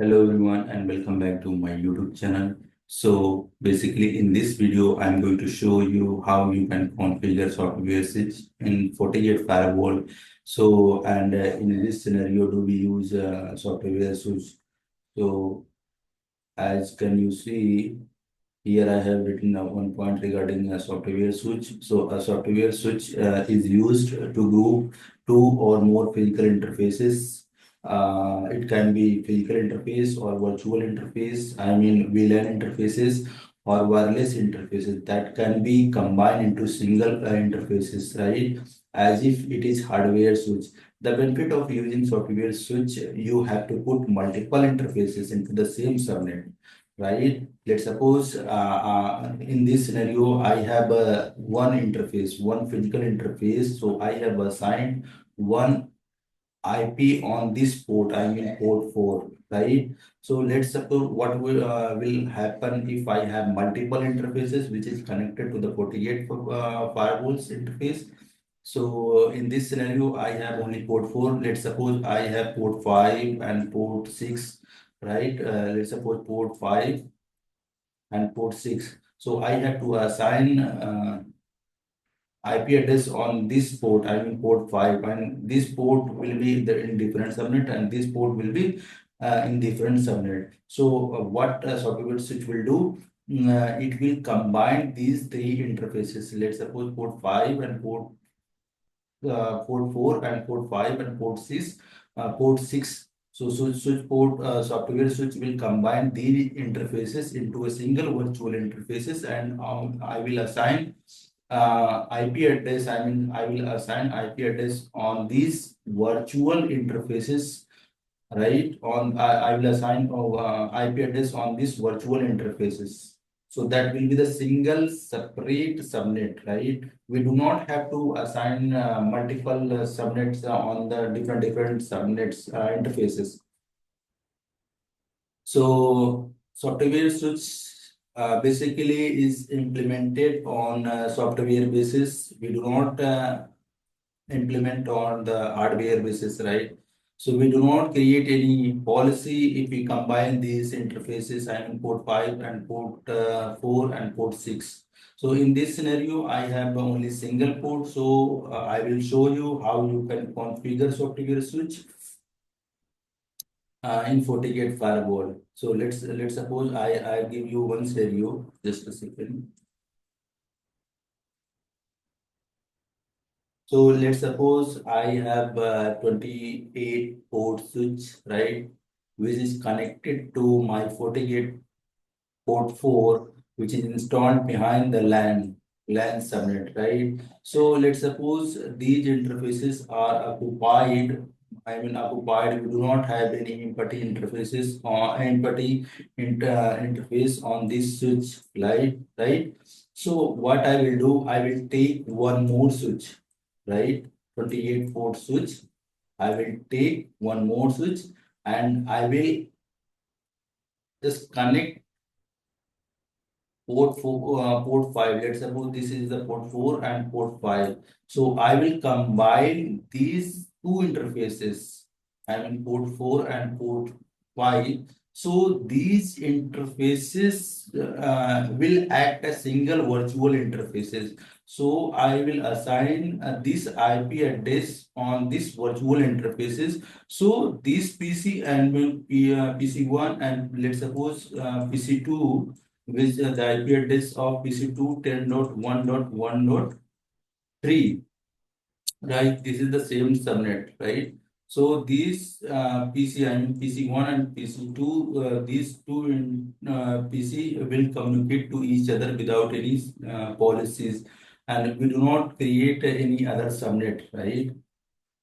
Hello everyone and welcome back to my YouTube channel. So basically in this video I'm going to show you how you can configure software switch in FortiGate firewall. In this scenario do we use software switch. So as can you see here I have written one point regarding a software switch. So a software switch is used to group two or more physical interfaces. It can be physical interface or virtual interface, I mean VLAN interfaces or wireless interfaces that can be combined into single interfaces, right? As if it is hardware switch. The benefit of using software switch, you have to put multiple interfaces into the same subnet, right? Let's suppose in this scenario, I have one interface, one physical interface. So I have assigned one IP on this port, I mean port 4, right? So let's suppose what will happen if I have multiple interfaces which is connected to the 48 firewalls interface. So in this scenario, I have only port 4. Let's suppose I have port 5 and port 6, right? Let's suppose port 5 and port 6. So I have to assign IP address on this port, I mean port 5, and this port will be in different subnet and this port will be in different subnet. So what software switch will do, it will combine these three interfaces. Let's suppose port 5 and port 4 and port 5 and port 6. So switch port software switch will combine these interfaces into a single virtual interfaces, and I will assign IP address. I mean, I will assign IP address on these virtual interfaces, right? I will assign IP address on these virtual interfaces. So that will be the single separate subnet, right? We do not have to assign multiple subnets on the different subnets interfaces. So software switch basically is implemented on software basis. We do not implement on the hardware basis, right? So we do not create any policy if we combine these interfaces, I mean port 5 and port 4 and port 6. So in this scenario, I have only single port. So I will show you how you can configure software switch in FortiGate firewall. So let's suppose I give you one scenario. Just a second. So let's suppose I have 28 port switch, right, which is connected to my FortiGate port 4, which is installed behind the LAN subnet, right? So let's suppose these interfaces are occupied. I mean, occupied. We do not have any empty interfaces or empty interface on this switch, right? So what I will do, I will take one more switch, right? 28 port switch. I will take one more switch and I will just connect port 5. Let's suppose this is the port 4 and port 5. So I will combine these two interfaces, I mean port 4 and port 5. So these interfaces will act as single virtual interfaces. So I will assign this IP address on this virtual interfaces. So this PC and PC1 and let's suppose PC2, which the IP address of PC2 10.1.1.3, right? This is the same subnet, right? So these PC, I mean PC1 and PC2, these two PC will communicate to each other without any policies, and we do not create any other subnet, right?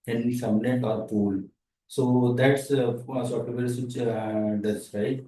Any subnet or pool. So that's software which does, right?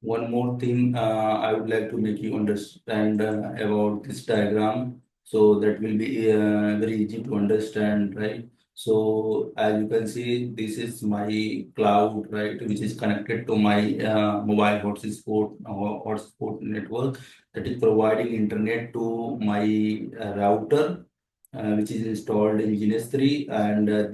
One more thing I would like to make you understand about this diagram. So that will be very easy to understand, right? So as you can see, this is my cloud, right, which is connected to my mobile hotspot network that is providing internet to my router, which is installed in GNS3, and the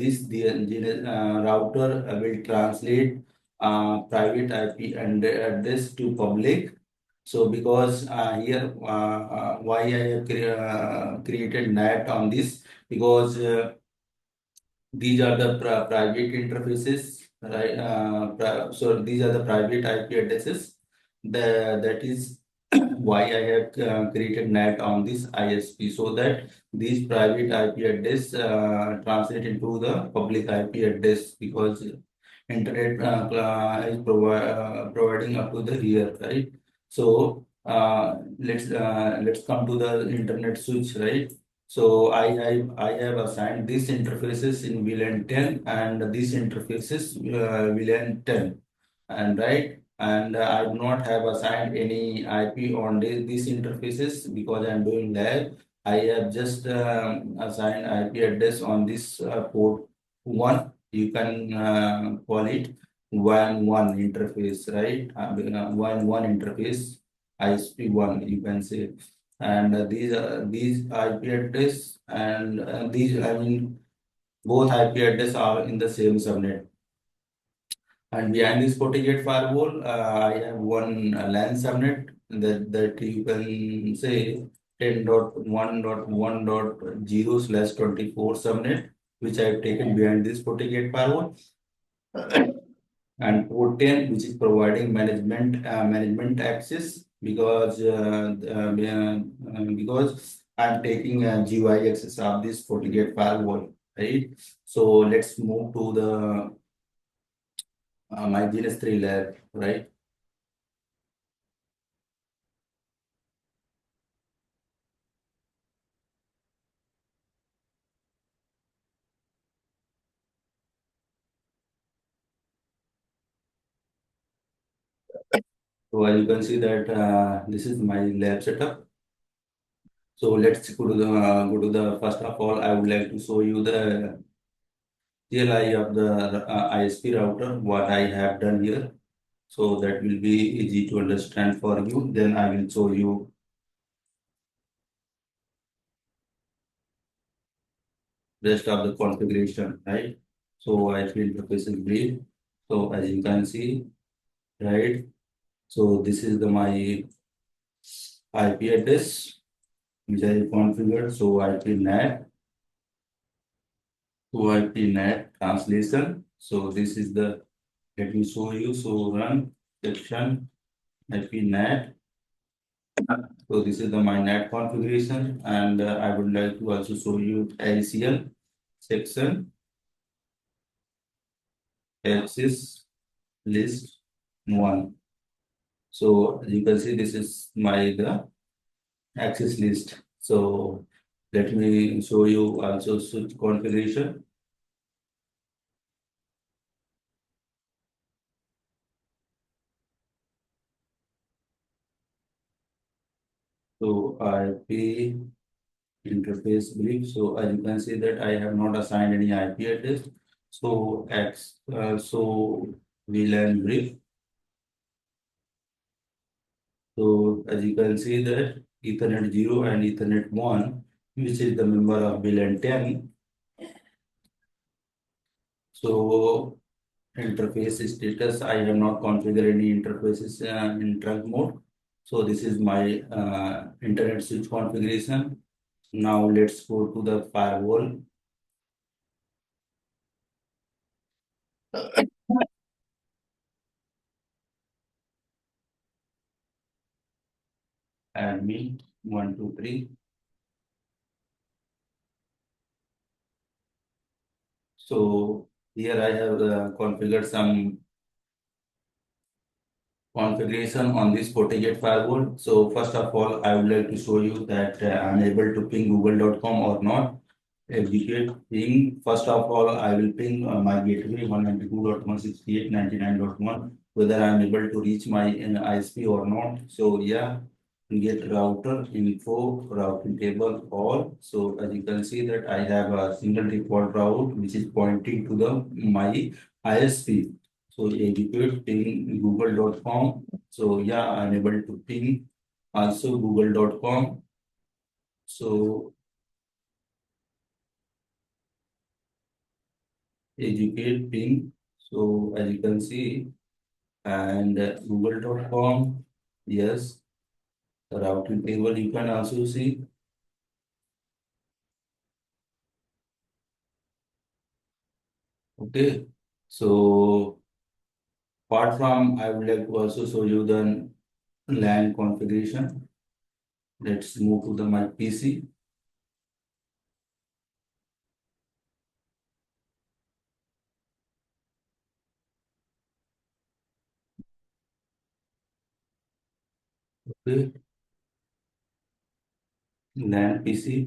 router will translate private IP and address to public. So because here why I have created NAT on this, because these are the private interfaces, right? So these are the private IP addresses. That is why I have created NAT on this ISP, so that these private IP address translate into the public IP address, because internet is providing up to the here, right? So let's come to the internet switch, right? So I have assigned these interfaces in VLAN 10 and these interfaces VLAN 10, and right, and I do not have assigned any IP on these interfaces because I'm doing lab. I have just assigned IP address on this port 1. You can call it WAN1 interface, right? WAN1 interface, ISP1, you can say. And these IP address and these, I mean, both IP address are in the same subnet. And behind this FortiGate firewall, I have one LAN subnet that you can say 10.1.1.0/24 subnet, which I have taken behind this FortiGate firewall, and port 10, which is providing management access, because I'm taking a GUI access of this FortiGate firewall, right? So let's move to the my GNS3 lab, right? So as you can see that this is my lab setup. So let's go to the first of all, I would like to show you the CLI of the ISP router, what I have done here. So that will be easy to understand for you. Then I will show you rest of the configuration, right? So I feel interface is brief. So as you can see, right? So this is the my IP address which I configured. So IP NAT to IP NAT translation. So this is the, let me show you. So run section IP NAT. So this is the my NAT configuration, and I would like to also show you ACL section access list 1. So you can see this is my the access list. So let me show you also switch configuration. So IP interface brief. So as you can see that I have not assigned any IP address. So so VLAN brief. So as you can see that Ethernet 0 and Ethernet 1, which is the member of VLAN 10. So interface status, I have not configured any interfaces in trunk mode. So this is my internet switch configuration. Now let's go to the firewall. Admin 123. So here I have configured some configuration on this FortiGate firewall. So first of all, I would like to show you that I'm able to ping google.com or not. Execute ping. First of all, I will ping my gateway 192.168.99.1, whether I'm able to reach my ISP or not. So yeah, get router info routing table all. So as you can see that I have a single default route which is pointing to the my ISP. So educate ping google.com. So yeah, I'm able to ping also google.com. So educate ping. So as you can see, and google.com, yes, routing table you can also see. Okay, so apart from, I would like to also show you the LAN configuration. Let's move to the my PC. Okay, LAN PC.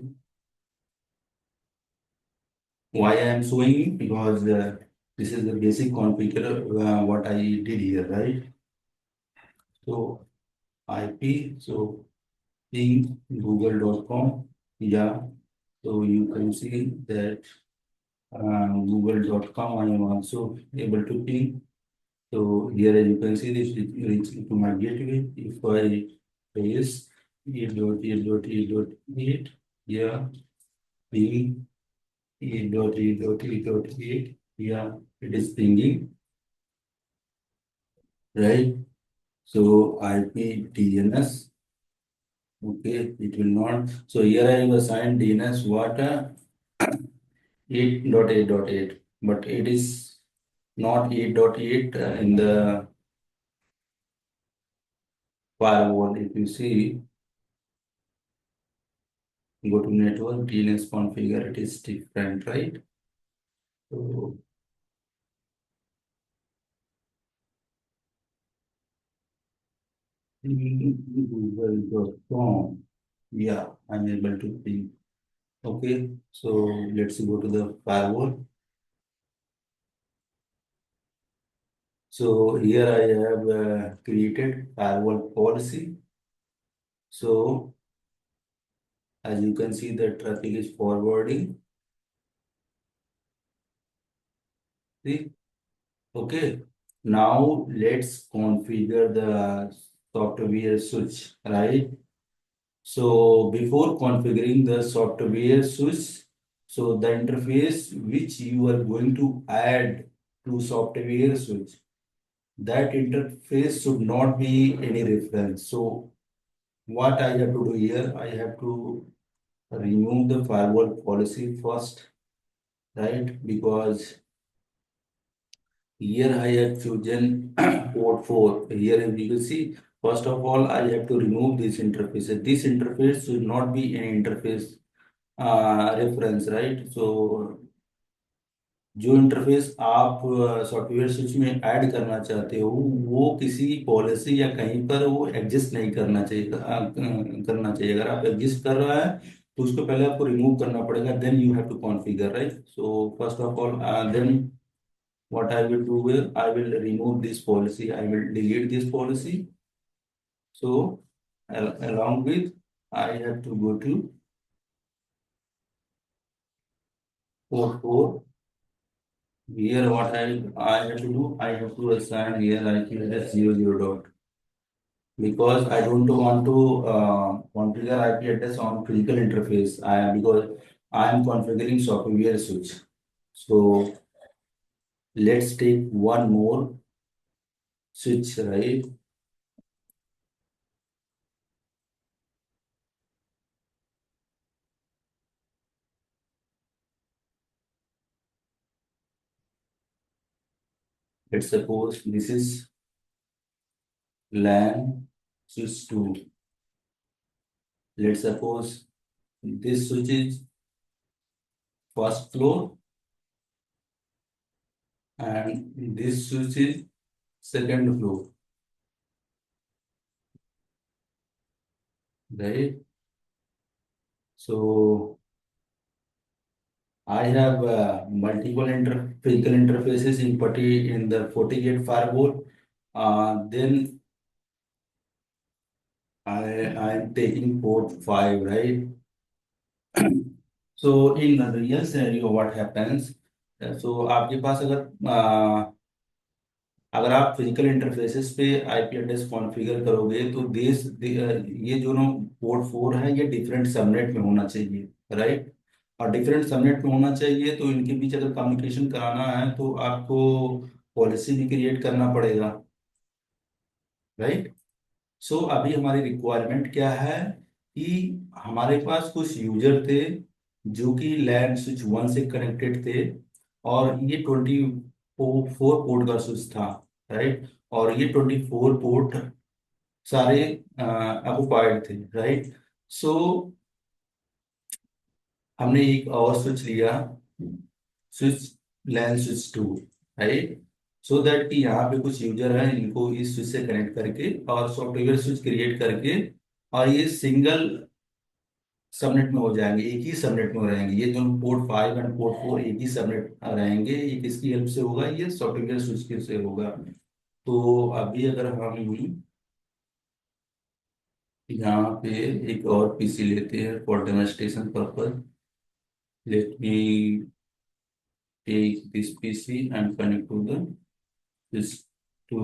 Why I am showing you? Because this is the basic configure what I did here, right? So IP, so ping google.com. Yeah, so you can see that google.com I am also able to ping. So here as you can see this is reaching to my gateway. If I paste 8.8.8.8, yeah, ping 8.8.8.8, yeah, it is pinging, right? So IP DNS, okay, it will not. So here I have assigned DNS what 8.8.8, but it is not 8.8 in the firewall. If you see, go to network, DNS configure, it is different, right? So google.com, yeah, I'm able to ping. Okay, so let's go to the firewall. So here I have created firewall policy. So as you can see, the traffic is forwarding. See, okay. Now let's configure the software switch, right? So before configuring the software switch, so the interface which you are going to add to software switch, that interface should not be any reference. So what I have to do here, I have to remove the firewall policy first, right? Because here I have chosen port 4. Here if you can see, first of all, I have to remove this interface. This interface should not be an interface reference, right? So जो interface आप software switch में add करना चाहते हो वो किसी policy या कहीं पर वो एग्जिस्ट नहीं करना चाहिए करना चाहिए अगर आप एग्जिस्ट कर रहा है तो उसको पहले आपको रिमूव करना पड़ेगा then you have to configure right so first of all then what I will do is I will remove this policy. I will delete this policy. So along with I have to go to port 4. Here what I have to do, I have to assign here IP address 00 dot because I don't want to configure IP address on physical interface. Because I am configuring software switch. So let's take one more switch, right? Let's suppose this is LAN switch 2. Let's suppose this switch is first floor and this switch is second floor, right? So I have multiple physical interfaces in the FortiGate firewall. Then I am taking port 5, right? So in the real scenario, what happens? So आपके पास अगर आप physical interfaces पे IP address configure करोगे तो ये जो no port 4 है ये डिफरेंट सबनेट में होना चाहिए राइट और डिफरेंट सबनेट में होना चाहिए, तो इनके बीच अगर कम्युनिकेशन कराना है तो आपको पॉलिसी भी क्रिएट करना पड़ेगा, राइट। सो अभी हमारी रिक्वायरमेंट क्या है कि हमारे पास कुछ यूजर थे जो कि लैन स्विच 1 से कनेक्टेड थे, और ये 24 पोर्ट का स्विच था, राइट। और ये 24 पोर्ट सारे ऑक्युपाइड थे, राइट। सो हमने एक और स्विच लिया, switch LAN switch 2, right. So that कि यहाँ पे कुछ यूजर हैं, इनको इस स्विच से कनेक्ट करके और सॉफ्टवेयर स्विच क्रिएट करके, और ये सिंगल सबनेट में हो जाएंगे, एक ही सबनेट में रहेंगे। ये दोनों पोर्ट 5 एंड पोर्ट 4 एक ही सबनेट रहेंगे। ये किसकी हेल्प से होगा? ये सॉफ्टवेयर स्विच के से होगा। तो अभी अगर हम यहाँ पे एक और पीसी लेते हैं for demonstration purpose, let me take this PC and connect to the this to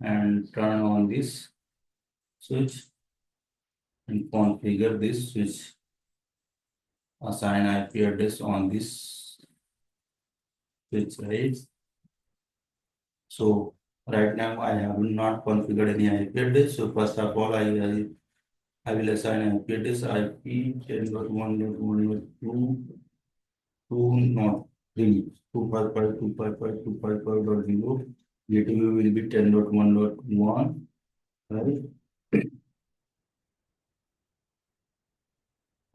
and turn on this switch and configure this switch. Assign IP address on this switch, right? So right now I have not configured any IP address. So first of all, I will assign IP address IP 10.1.1.2 2 not 3 255.255.255.0. Gateway will be 10.1.1, right?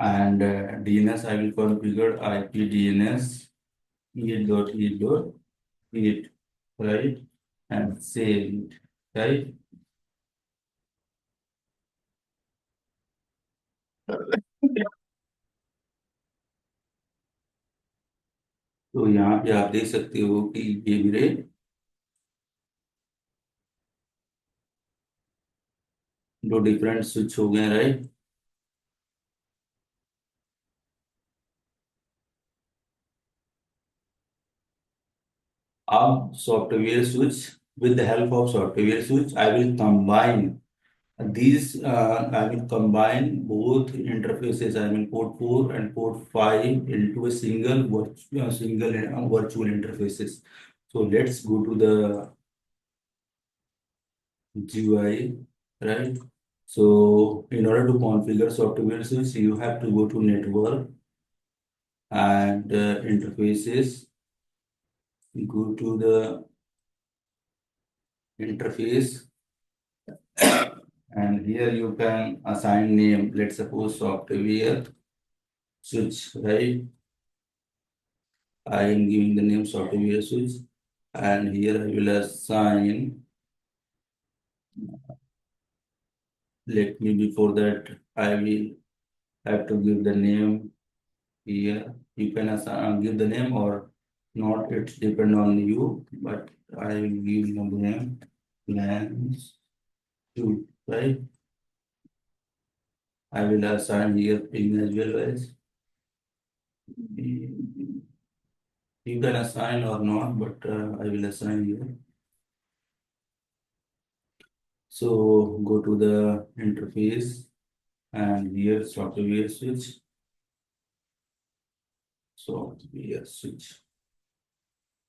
And DNS I will configure IP DNS 8.8.8, right? And save it, right? तो यहाँ पे आप देख सकते हो कि ये मेरे दो डिफरेंट स्विच हो गए, राइट। अब software switch, with the help of software switch, I will combine both interfaces, I mean port 4 and port 5 into a single virtual interfaces. So let's go to the GUI, right? So in order to configure software switch, you have to go to network and interfaces, go to the interface, and here you can assign name. Let's suppose software switch, right? I am giving the name software switch, and here I will assign. Let me before that I will have to give the name here. You can assign, give the name or not. It's depend on you, but I will give the name plans to, right. I will assign here ping as well as you can assign or not, but I will assign here. So go to the interface and here software switch,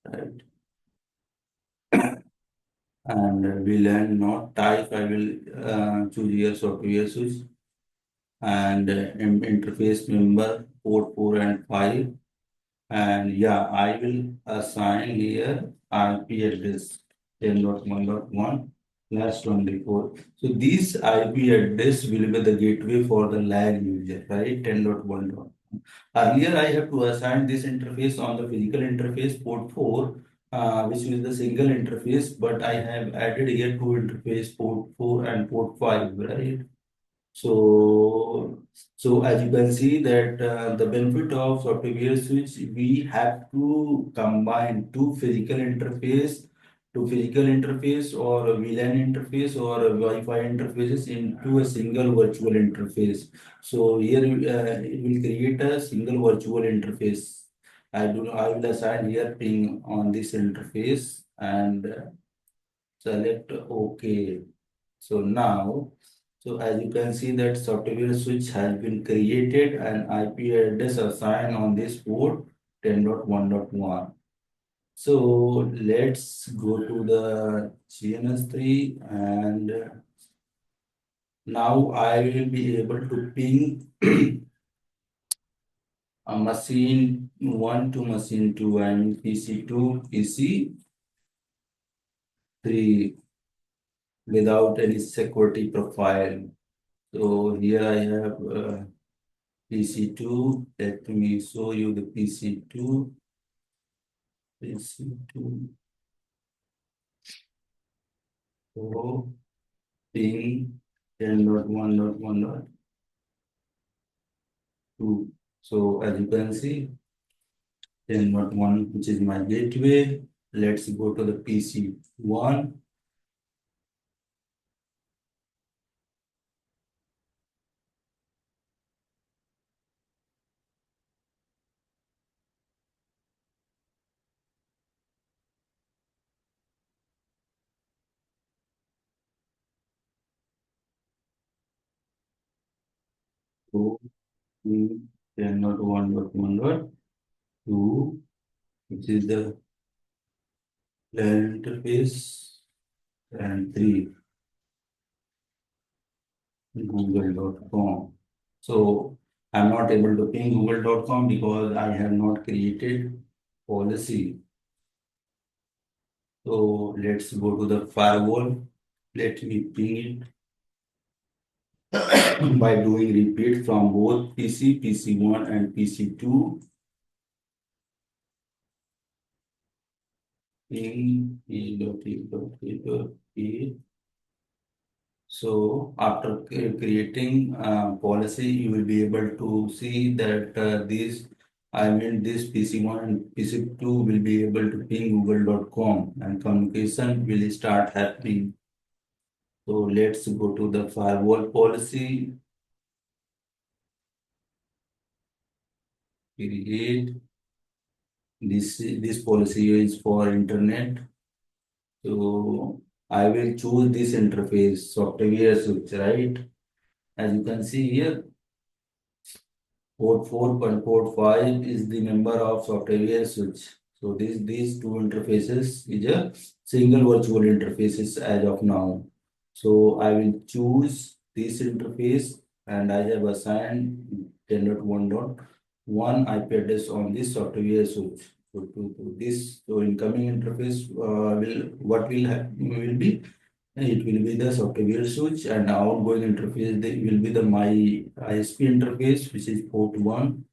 right? And VLAN not type, I will choose here software switch, and interface member port 4 and 5, and yeah, I will assign here IP address 10.1.1 slash 24. So this IP address will be the gateway for the LAN user, right? 10.1. Earlier, I have to assign this interface on the physical interface port 4, which is the single interface, but I have added here two interface port 4 and port 5, right? So, so as you can see that the benefit of software switch, we have to combine two physical interface or a VLAN interface or a Wi-Fi interfaces into a single virtual interface. So here it will create a single virtual interface. I will assign here ping on this interface and select OK. So now So as you can see that software switch has been created and IP address assigned on this port 10.1.1. So let's go to the GNS3 and now I will be able to ping a machine 1 to machine 2 and PC2, PC3 without any security profile. So here I have PC2. Let me show you the PC2. PC2. So ping 10.1.1.2. So as you can see, 10.1, which is my gateway. Let's go to the PC1. So ping 10.1.1.2, which is the LAN interface, and 3 google.com. So I'm not able to ping google.com because I have not created policy. So let's go to the firewall. Let me ping it by doing repeat from both PC1 and PC2. Ping e.e.e.e. So after creating policy, you will be able to see that this PC1 and PC2 will be able to ping google.com and communication will start happening. So let's go to the firewall policy, create. This policy is for internet. So I will choose this interface, software switch, right? As you can see here, port 4 and port 5 is the number of software switch. So these two interfaces is a single virtual interfaces as of now. So I will choose this interface and I have assigned 10.1.1 IP address on this software switch. So to this so incoming interface will be it will be the software switch and outgoing interface will be the my ISP interface, which is port 1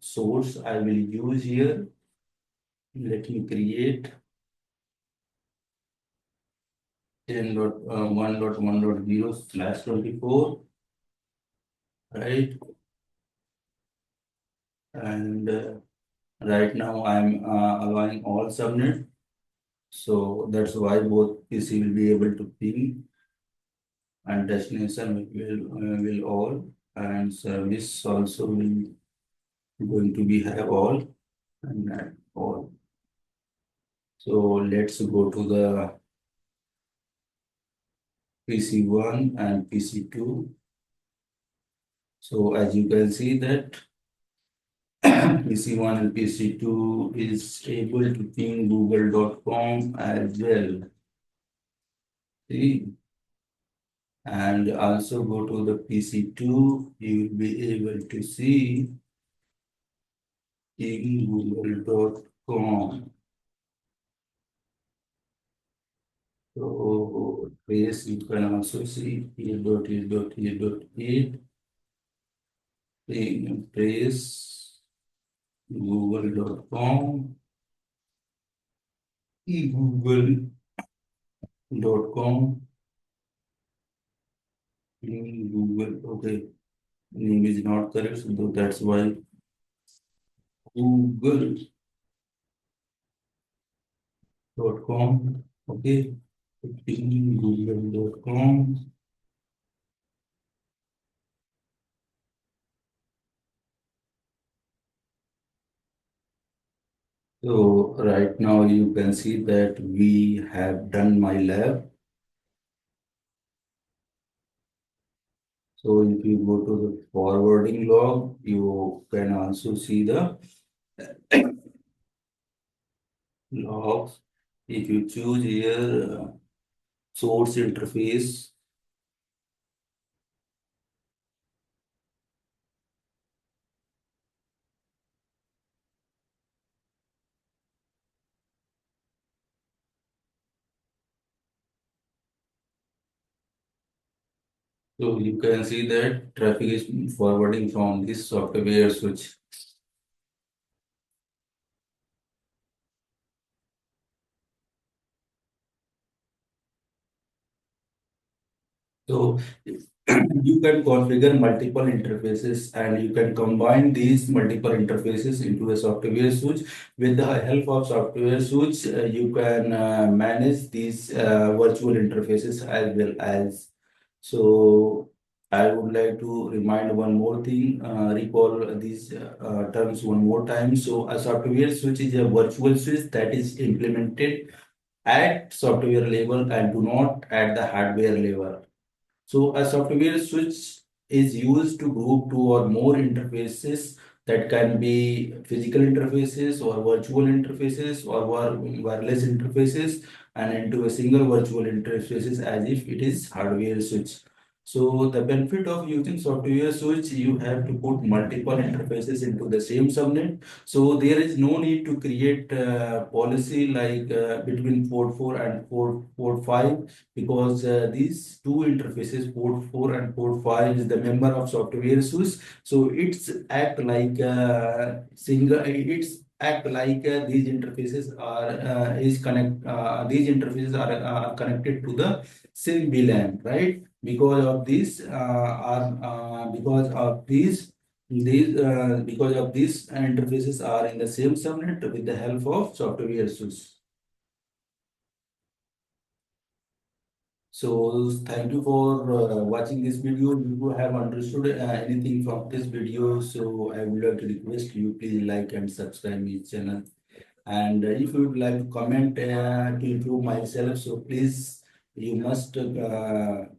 source I will use here. Let me create 10.1.1.0/24, right? And right now I'm allowing all subnet. So that's why both PC will be able to ping and destination will all and service also will going to be have all and that all. So let's go to the PC1 and PC2. So as you can see that PC1 and PC2 is able to ping google.com as well. See? And also go to the PC2, you will be able to see ping google.com. So trace you can also see here.e.e.e. Trace google.com, google.com, Google, okay, name is not correct, so that's why google.com, okay, google.com. So right now you can see that we have done my lab. So if you go to the forwarding log, you can also see the logs. If you choose here source interface, so you can see that traffic is forwarding from this software switch. So you can configure multiple interfaces and you can combine these multiple interfaces into a software switch. With the help of software switch, you can manage these virtual interfaces as well as. So I would like to remind one more thing, recall these terms one more time. So a software switch is a virtual switch that is implemented at software level and do not at the hardware level. So a software switch is used to group two or more interfaces that can be physical interfaces or virtual interfaces or wireless interfaces and into a single virtual interfaces as if it is hardware switch. So the benefit of using software switch, you have to put multiple interfaces into the same subnet. So there is no need to create policy like between port 4 and port 5 because these two interfaces, port 4 and port 5, is the member of software switch. So it's act like these interfaces are connected to the same VLAN, right? Because of these interfaces are in the same subnet with the help of software switch. So thank you for watching this video. If you have understood anything from this video, so I would like to request you please like and subscribe my channel. And if you would like to comment to improve myself, so please you must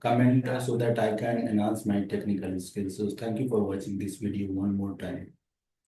comment so that I can enhance my technical skills. So thank you for watching this video one more time.